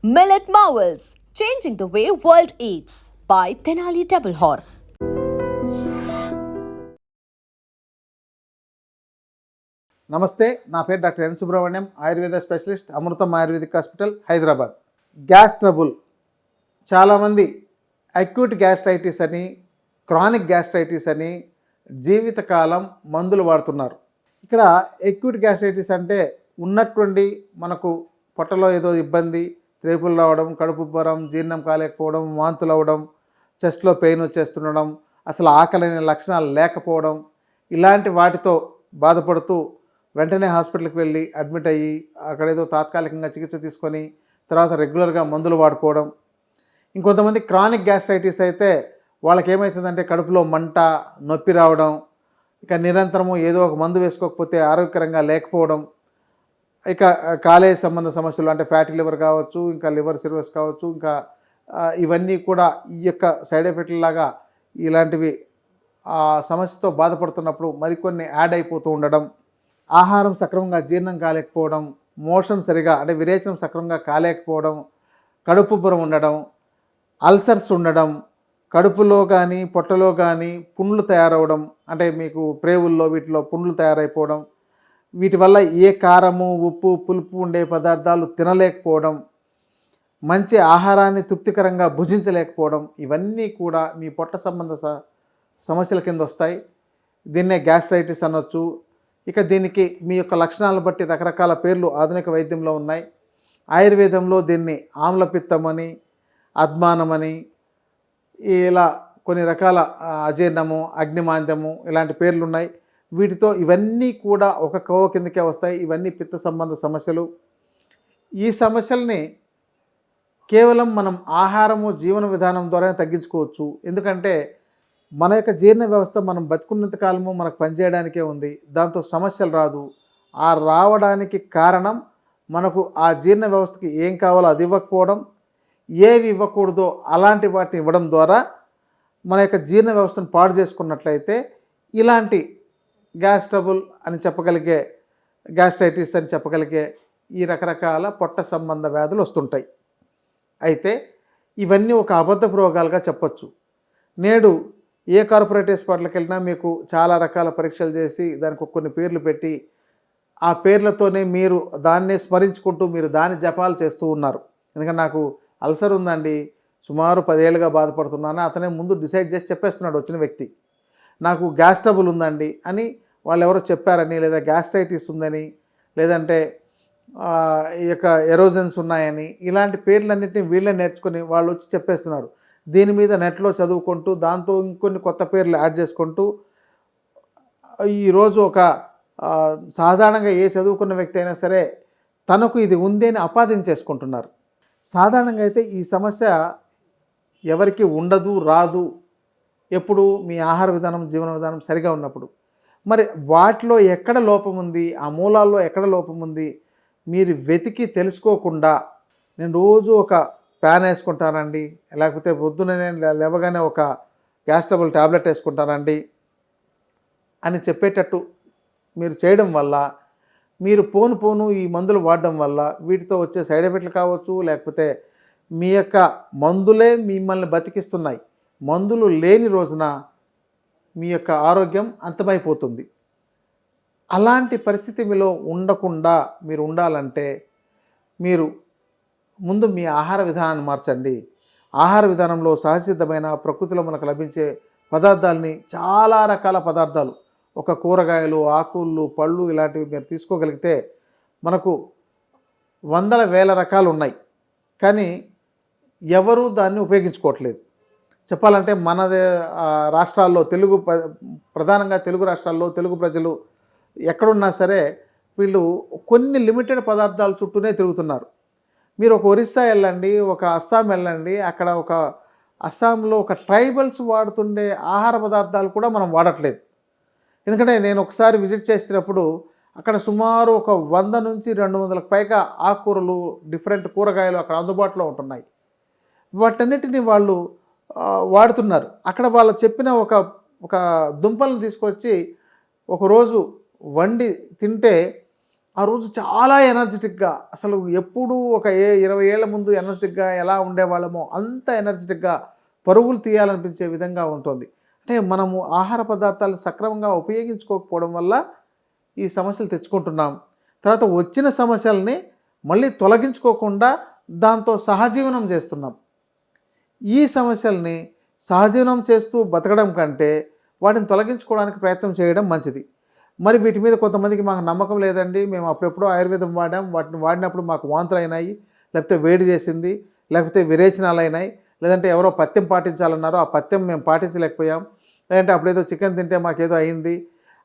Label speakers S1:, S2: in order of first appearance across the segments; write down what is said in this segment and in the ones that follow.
S1: Millet Marvels, changing the way world eats by Tenali Double Horse.
S2: నమస్తే, నా పేరు doctor N Subrahmanyam, Ayurveda specialist, Amrutham ayurvedic hospital, Hyderabad. Gas trouble, చాలామంది acute gastritis అని, chronic gastritis అని జీవితకాలం మందులు వాడుతున్నారు. ఇక్కడ అక్యూట్ గ్యాస్ట్రైటిస్ అంటే ఉన్నటువంటి మనకు పొట్టలో ఏదో ఇబ్బంది, త్రేపులు రావడం, కడుపు ఉబ్బరం, జీర్ణం కాలేకపోవడం, వాంతులు అవ్వడం, చెస్ట్లో పెయిన్ వచ్చేస్తుండడం, అసలు ఆకలిని లక్షణాలు లేకపోవడం, ఇలాంటి వాటితో బాధపడుతూ వెంటనే హాస్పిటల్కి వెళ్ళి అడ్మిట్ అయ్యి అక్కడేదో తాత్కాలికంగా చికిత్స తీసుకొని తర్వాత రెగ్యులర్గా మందులు వాడుకోవడం. ఇంకొంతమంది క్రానిక్ గ్యాస్ట్రైటిస్ అయితే వాళ్ళకి ఏమవుతుందంటే కడుపులో మంట, నొప్పి రావడం, ఇక నిరంతరము ఏదో ఒక మందు వేసుకోకపోతే ఆరోగ్యకరంగా లేకపోవడం, ఇక కాలేయ సంబంధ సమస్యలు అంటే ఫ్యాటీ లివర్ కావచ్చు, ఇంకా లివర్ సిరోసిస్ కావచ్చు, ఇంకా ఇవన్నీ కూడా ఈ యొక్క సైడ్ ఎఫెక్ట్ లాగా ఇలాంటివి ఆ సమస్యతో బాధపడుతున్నప్పుడు మరికొన్ని యాడ్ అయిపోతూ ఉండడం, ఆహారం సక్రమంగా జీర్ణం కాలేకపోవడం, మోషన్ సరిగా అంటే విరేచనం సక్రమంగా కాలేకపోవడం, కడుపు ఉబ్బరం ఉండడం, అల్సర్స్ ఉండడం, కడుపులో కానీ పొట్టలో కానీ పుండ్లు తయారవడం, అంటే మీకు ప్రేవుల్లో వీటిలో పుండ్లు తయారైపోవడం, వీటి వల్ల ఏ కారము, ఉప్పు, పులుపు ఉండే పదార్థాలు తినలేకపోవడం, మంచి ఆహారాన్ని తృప్తికరంగా భుజించలేకపోవడం, ఇవన్నీ కూడా మీ పొట్ట సంబంధ సమస్యల కింద వస్తాయి. దీన్నే గ్యాస్ట్రైటిస్ అనొచ్చు. ఇక దీనికి మీ యొక్క లక్షణాలను బట్టి రకరకాల పేర్లు ఆధునిక వైద్యంలో ఉన్నాయి. ఆయుర్వేదంలో దీన్ని ఆమ్లపిత్తమని, అద్మానమని, ఇలా కొన్ని రకాల అజీర్ణము, అగ్నిమాంద్యము ఇలాంటి పేర్లు ఉన్నాయి. వీటితో ఇవన్నీ కూడా ఒక కోవ కిందకే వస్తాయి. ఇవన్నీ పిత్త సంబంధ సమస్యలు. ఈ సమస్యల్ని కేవలం మనం ఆహారము, జీవన విధానం ద్వారానే తగ్గించుకోవచ్చు. ఎందుకంటే మన యొక్క జీర్ణ వ్యవస్థ మనం బతుకున్నంత కాలము మనకు పనిచేయడానికే ఉంది, దాంతో సమస్యలు రాదు. ఆ రావడానికి కారణం మనకు ఆ జీర్ణ వ్యవస్థకి ఏం కావాలో అది ఇవ్వకపోవడం, ఏవి ఇవ్వకూడదో అలాంటి వాటిని ఇవ్వడం ద్వారా మన యొక్క జీర్ణ వ్యవస్థను పాడు చేసుకున్నట్లయితే ఇలాంటి గ్యాస్ ట్రబుల్ అని చెప్పగలిగే, గ్యాస్ట్రైటిస్ అని చెప్పగలిగే ఈ రకరకాల పొట్ట సంబంధ వ్యాధులు వస్తుంటాయి. అయితే ఇవన్నీ ఒక అబద్ధపు రోగాలుగా చెప్పచ్చు. నేడు ఏ కార్పొరేట్ హాస్పిటల్కి వెళ్ళినా మీకు చాలా రకాల పరీక్షలు చేసి దానికి కొన్ని పేర్లు పెట్టి ఆ పేర్లతోనే మీరు దాన్నే స్మరించుకుంటూ మీరు దాని జపాలు చేస్తూ ఉన్నారు. ఎందుకంటే నాకు అల్సర్ ఉందండి, సుమారు 10 ఏళ్ళుగా బాధపడుతున్నాను, అతనే ముందు డిసైడ్ చేసి చెప్పేస్తున్నాడు వచ్చిన వ్యక్తి. నాకు గ్యాస్ ట్రబుల్ ఉందండి అని వాళ్ళు ఎవరో చెప్పారని, లేదా గ్యాస్ట్రైటిస్ ఉందని, లేదంటే ఈ యొక్క ఎరోజన్స్ ఉన్నాయని, ఇలాంటి పేర్లన్నింటినీ వీళ్ళే నేర్చుకొని వాళ్ళు వచ్చి చెప్పేస్తున్నారు. దీని మీద నెట్లో చదువుకుంటూ దాంతో ఇంకొన్ని కొత్త పేర్లు యాడ్ చేసుకుంటూ ఈరోజు ఒక సాధారణంగా ఏ చదువుకున్న వ్యక్తి అయినా సరే తనకు ఇది ఉంది అని ఆపాదించేసుకుంటున్నారు. సాధారణంగా అయితే ఈ సమస్య ఎవరికి ఉండదు, రాదు, ఎప్పుడు మీ ఆహార విధానం, జీవన విధానం సరిగా ఉన్నప్పుడు. మరి వాటిలో ఎక్కడ లోపం ఉంది, ఆ మూలాల్లో ఎక్కడ లోపం ఉంది మీరు వెతికి తెలుసుకోకుండా నేను రోజు ఒక ప్యాన్ వేసుకుంటానండి, లేకపోతే పొద్దున నేను లేవగానే ఒక గ్యాస్ ట్రబుల్ ట్యాబ్లెట్ వేసుకుంటానండి అని చెప్పేటట్టు మీరు చేయడం వల్ల, మీరు పోను ఈ మందులు వాడడం వల్ల వీటితో వచ్చే సైడ్ ఎఫెక్ట్లు కావచ్చు, లేకపోతే మీ యొక్క మందులే మిమ్మల్ని బతికిస్తున్నాయి. మందులు లేని రోజున మీ యొక్క ఆరోగ్యం అంతమైపోతుంది. అలాంటి పరిస్థితి మీలో ఉండకుండా మీరు ఉండాలంటే మీరు ముందు మీ ఆహార విధానాన్ని మార్చండి. ఆహార విధానంలో సహజసిద్ధమైన ప్రకృతిలో మనకు లభించే పదార్థాలని, చాలా రకాల పదార్థాలు, ఒక కూరగాయలు, ఆకులు, పళ్ళు ఇలాంటివి మీరు తీసుకోగలిగితే మనకు వందల వేల రకాలు ఉన్నాయి. కానీ ఎవరూ దాన్ని ఉపయోగించుకోవట్లేదు. చెప్పాలంటే మన రాష్ట్రాల్లో ప్రధానంగా తెలుగు రాష్ట్రాల్లో తెలుగు ప్రజలు ఎక్కడున్నా సరే వీళ్ళు కొన్ని లిమిటెడ్ పదార్థాల చుట్టూనే తిరుగుతున్నారు. మీరు ఒక ఒరిస్సా వెళ్ళండి, ఒక అస్సాం వెళ్ళండి, అక్కడ ఒక అస్సాంలో ఒక ట్రైబల్స్ వాడుతుండే ఆహార పదార్థాలు కూడా మనం వాడట్లేదు. ఎందుకంటే నేను ఒకసారి విజిట్ చేసినప్పుడు అక్కడ సుమారు ఒక 100 నుంచి 200లకు పైగా ఆకుకూరలు, డిఫరెంట్ కూరగాయలు అక్కడ అందుబాటులో ఉంటున్నాయి. వాటన్నిటిని వాళ్ళు వాడుతున్నారు. అక్కడ వాళ్ళు చెప్పిన ఒక దుంపలను తీసుకొచ్చి ఒకరోజు వండి తింటే ఆ రోజు చాలా ఎనర్జెటిక్గా, అసలు ఎప్పుడు ఒక 20 ఏళ్ల ముందు ఎనర్జెటిక్గా ఎలా ఉండేవాళ్ళమో అంత ఎనర్జెటిక్గా పరుగులు తీయాలనిపించే విధంగా ఉంటుంది. అంటే మనము ఆహార పదార్థాలు సక్రమంగా ఉపయోగించుకోకపోవడం వల్ల ఈ సమస్యలు తెచ్చుకుంటున్నాం. తర్వాత వచ్చిన సమస్యల్ని మళ్ళీ తొలగించుకోకుండా దాంతో సహజీవనం చేస్తున్నాం. ఈ సమస్యల్ని సహజీవనం చేస్తూ బతకడం కంటే వాటిని తొలగించుకోవడానికి ప్రయత్నం చేయడం మంచిది. మరి వీటి మీద కొంతమందికి మాకు నమ్మకం లేదండి, మేము అప్పుడెప్పుడో ఆయుర్వేదం వాడాం, వాటిని వాడినప్పుడు మాకు వాంతులు అయినాయి, లేకపోతే వేడి చేసింది, లేకపోతే విరేచనాలు అయినాయి, లేదంటే ఎవరో పథ్యం పాటించాలన్నారో ఆ పథ్యం మేము పాటించలేకపోయాం, లేదంటే అప్పుడేదో చికెన్ తింటే మాకేదో అయింది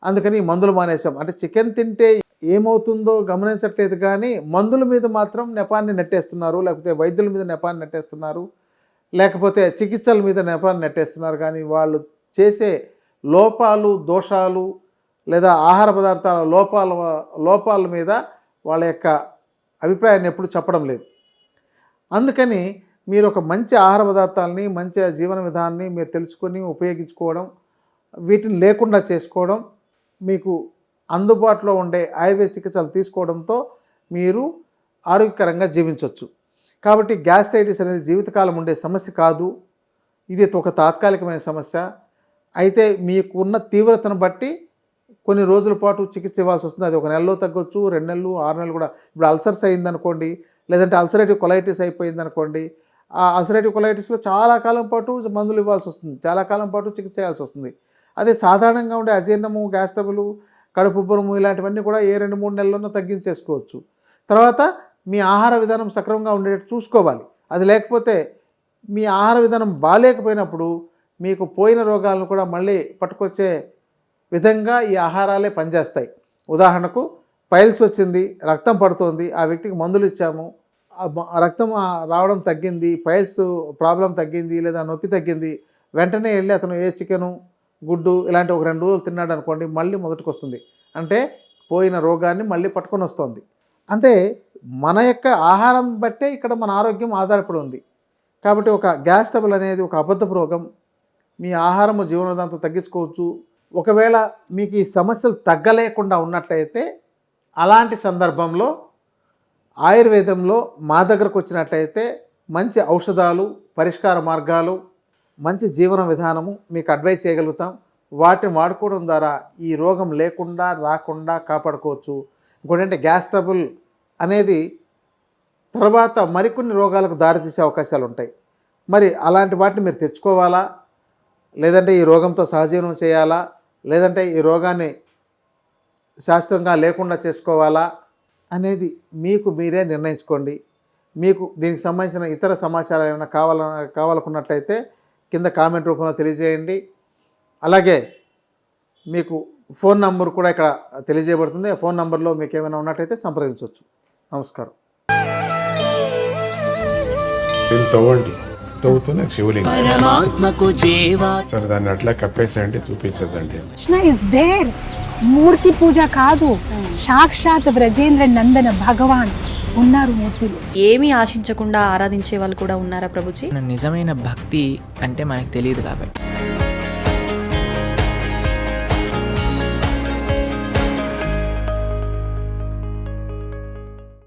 S2: అందుకని మందులు మానేసాం. అంటే చికెన్ తింటే ఏమవుతుందో గమనించట్లేదు కానీ మందుల మీద మాత్రం నెపాన్ని నెట్టేస్తున్నారు, లేకపోతే వైద్యుల మీద నెపాన్ని నెట్టేస్తున్నారు, లేకపోతే చికిత్సల మీద నెపాన్ని నెట్టేస్తున్నారు. కానీ వాళ్ళు చేసే లోపాలు, దోషాలు లేదా ఆహార పదార్థాల లోపాల మీద వాళ్ళ యొక్క అభిప్రాయాన్ని ఎప్పుడు చెప్పడం లేదు. అందుకని మీరు ఒక మంచి ఆహార పదార్థాలని, మంచి జీవన విధానాన్ని మీరు తెలుసుకొని ఉపయోగించుకోవడం, వీటిని లేకుండా చేసుకోవడం, మీకు అందుబాటులో ఉండే ఆయుర్వేద చికిత్సలు తీసుకోవడంతో మీరు ఆరోగ్యకరంగా జీవించవచ్చు. కాబట్టి గ్యాస్ట్రైటిస్ అనేది జీవితకాలం ఉండే సమస్య కాదు, ఇది ఒక తాత్కాలికమైన సమస్య. అయితే మీకున్న తీవ్రతను బట్టి కొన్ని రోజుల పాటు చికిత్స ఇవ్వాల్సి వస్తుంది. అది 1 నెలలో తగ్గొచ్చు, 2 నెలలు, 6 నెలలు కూడా. ఇప్పుడు అల్సర్స్ అయిందనుకోండి, లేదంటే అల్సరేటివ్ కొలైటిస్ అయిపోయిందనుకోండి, ఆ అల్సరేటివ్ కొలైటిస్లో చాలా కాలం పాటు మందులు ఇవ్వాల్సి వస్తుంది, చాలా కాలం పాటు చికిత్స చేయాల్సి వస్తుంది. అదే సాధారణంగా ఉండే అజీర్ణము, గ్యాస్ ట్రబుల్, కడుపుబ్బరము ఇలాంటివన్నీ కూడా 2-3 నెలల్లోనే తగ్గించేసుకోవచ్చు. తర్వాత మీ ఆహార విధానం సక్రమంగా ఉండేటట్టు చూసుకోవాలి. అది లేకపోతే మీ ఆహార విధానం బాగాలేకపోయినప్పుడు మీకు పోయిన రోగాలను కూడా మళ్ళీ పట్టుకొచ్చే విధంగా ఈ ఆహారాలే పనిచేస్తాయి. ఉదాహరణకు పైల్స్ వచ్చింది, రక్తం పడుతోంది, ఆ వ్యక్తికి మందులు ఇచ్చాము, రక్తం రావడం తగ్గింది, పైల్స్ ప్రాబ్లం తగ్గింది లేదా నొప్పి తగ్గింది, వెంటనే వెళ్ళి అతను ఏ చికెను, గుడ్డు ఇలాంటి ఒక 2 రోజులు తిన్నాడు అనుకోండి, మళ్ళీ మొదటికి వస్తుంది. అంటే పోయిన రోగాన్ని మళ్ళీ పట్టుకొని వస్తుంది. అంటే మన యొక్క ఆహారం బట్టే ఇక్కడ మన ఆరోగ్యం ఆధారపడి ఉంది. కాబట్టి ఒక గ్యాస్ ట్రబుల్ అనేది ఒక అబద్ధపు రోగం. మీ ఆహారము జీవన విధానంతో తగ్గించుకోవచ్చు. ఒకవేళ మీకు ఈ సమస్యలు తగ్గలేకుండా ఉన్నట్లయితే అలాంటి సందర్భంలో ఆయుర్వేదంలో మా దగ్గరకు వచ్చినట్లయితే మంచి ఔషధాలు, పరిష్కార మార్గాలు, మంచి జీవన విధానము మీకు అడ్వైజ్ చేయగలుగుతాం. వాటిని వాడుకోవడం ద్వారా ఈ రోగం లేకుండా రాకుండా కాపాడుకోవచ్చు. ఇంకోటంటే గ్యాస్ ట్రబుల్ అనేది తర్వాత మరికొన్ని రోగాలకు దారితీసే అవకాశాలు ఉంటాయి. మరి అలాంటి వాటిని మీరు తెచ్చుకోవాలా, లేదంటే ఈ రోగంతో సహజీవనం చేయాలా, లేదంటే ఈ రోగాన్ని శాశ్వతంగా లేకుండా చేసుకోవాలా అనేది మీకు మీరే నిర్ణయించుకోండి. మీకు దీనికి సంబంధించిన ఇతర సమాచారం ఏమైనా కావాలనుకున్నట్లయితే కింద కామెంట్ రూపంలో తెలియజేయండి. అలాగే మీకు ఫోన్ నంబర్ కూడా ఇక్కడ తెలియజేయబడుతుంది. ఆ ఫోన్ నంబర్లో మీకు ఏమైనా ఉన్నట్లయితే సంప్రదించవచ్చు. నమస్కారం.
S3: తవ్వుతూనే శివలింగం. సరే దాన్ని అట్లా కప్పేసేయండి, చూపించదండి.
S4: Krishna is there. మూర్తి పూజ కాదు, సాక్షాత్ బ్రజేంద్ర నందన భగవాన్ ఉన్నారు మూర్తిలో.
S5: ఏమీ ఆశించకుండా ఆరాధించే వాళ్ళు కూడా ఉన్నారా ప్రభుజీ?
S6: నిజమైన భక్తి అంటే మనకు తెలియదు కాబట్టి